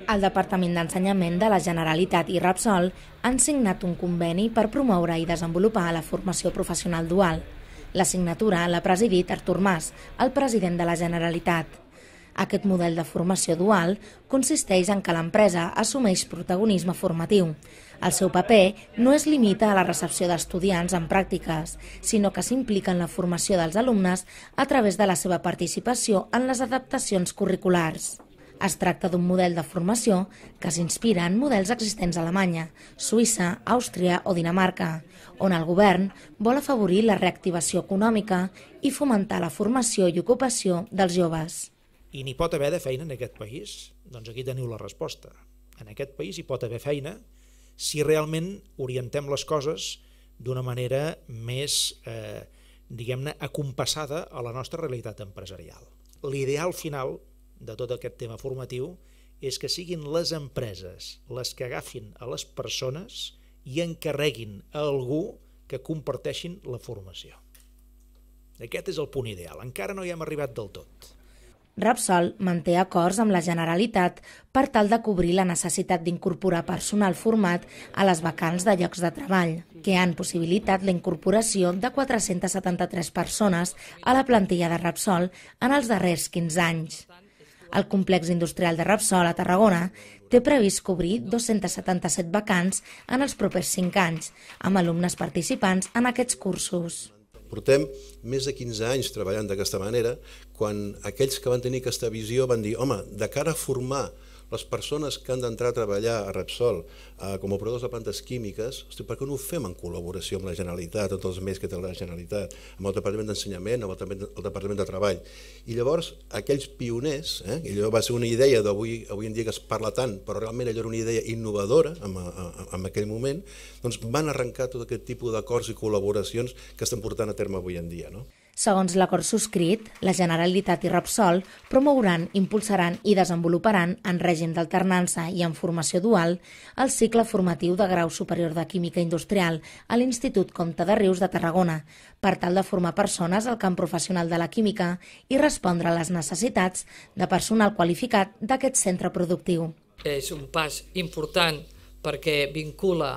El Departament d'Ensenyament de la Generalitat i Repsol han signat un conveni per promoure i desenvolupar la formació professional dual. La signatura l'ha presidit Artur Mas, el president de la Generalitat. Aquest model de formació dual consisteix en que l'empresa assumeix protagonisme formatiu. El seu paper no es limita a la recepció d'estudiants en pràctiques, sinó que s'implica en la formació dels alumnes a través de la seva participació en les adaptacions curriculars. Es tracta d'un model de formació que s'inspira en models existents a Alemanya, Suïssa, Àustria o Dinamarca, on el govern vol afavorir la reactivació econòmica i fomentar la formació i ocupació dels joves. I n'hi pot haver de feina en aquest país? Doncs aquí teniu la resposta. En aquest país hi pot haver feina si realment orientem les coses d'una manera més, diguem-ne, acompassada a la nostra realitat empresarial. L'ideal final de tot aquest tema formatiu és que siguin les empreses les que agafin a les persones i encarreguin a algú que comparteixin la formació. Aquest és el punt ideal. Encara no hi hem arribat del tot. Repsol manté acords amb la Generalitat per tal de cobrir la necessitat d'incorporar personal format a les vacants de llocs de treball, que han possibilitat la incorporació de 473 persones a la plantilla de Repsol en els darrers 15 anys. El complex industrial de Repsol a Tarragona té previst cobrir 277 vacants en els propers 5 anys, amb alumnes participants en aquests cursos. Portem més de 15 anys treballant d'aquesta manera, quan aquells que van tenir aquesta visió van dir, home, de cara a formar les persones que han d'entrar a treballar a Repsol com a operadors de plantes químiques, per què no ho fem en col·laboració amb la Generalitat, tots els més que té la Generalitat, amb el Departament d'Ensenyament, amb el Departament de Treball. I llavors, aquells pioners, i allò va ser una idea d'avui en dia que es parla tant, però realment allò era una idea innovadora en aquell moment, doncs van arrencar tot aquest tipus d'acords i col·laboracions que estan portant a terme avui en dia, no? Segons l'acord subscrit, la Generalitat i Repsol promouran, impulsaran i desenvoluparan en règim d'alternança i en formació dual el cicle formatiu de grau superior de Química Industrial a l'Institut Comte de Rius de Tarragona per tal de formar persones al camp professional de la química i respondre a les necessitats de personal qualificat d'aquest centre productiu. És un pas important perquè vincula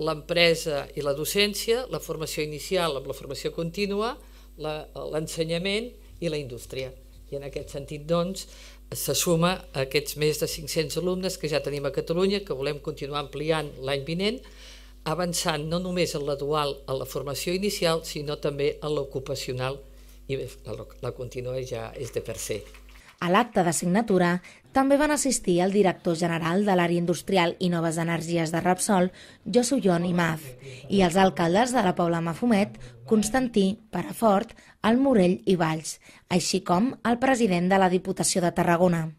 l'empresa i la docència, la formació inicial amb la formació contínua, l'ensenyament i la indústria. I en aquest sentit, doncs, se suma a aquests més de 500 alumnes que ja tenim a Catalunya, que volem continuar ampliant l'any vinent, avançant no només en la dual, en la formació inicial, sinó també en l'ocupacional, i la contínua ja és de per se. A l'acte de signatura també van assistir el director general de l'àrea industrial i noves energies de Repsol, Josu Jon Imaz, i els alcaldes de la Pobla Mafumet, Constantí, Perafort, el Morell i Valls, així com el president de la Diputació de Tarragona.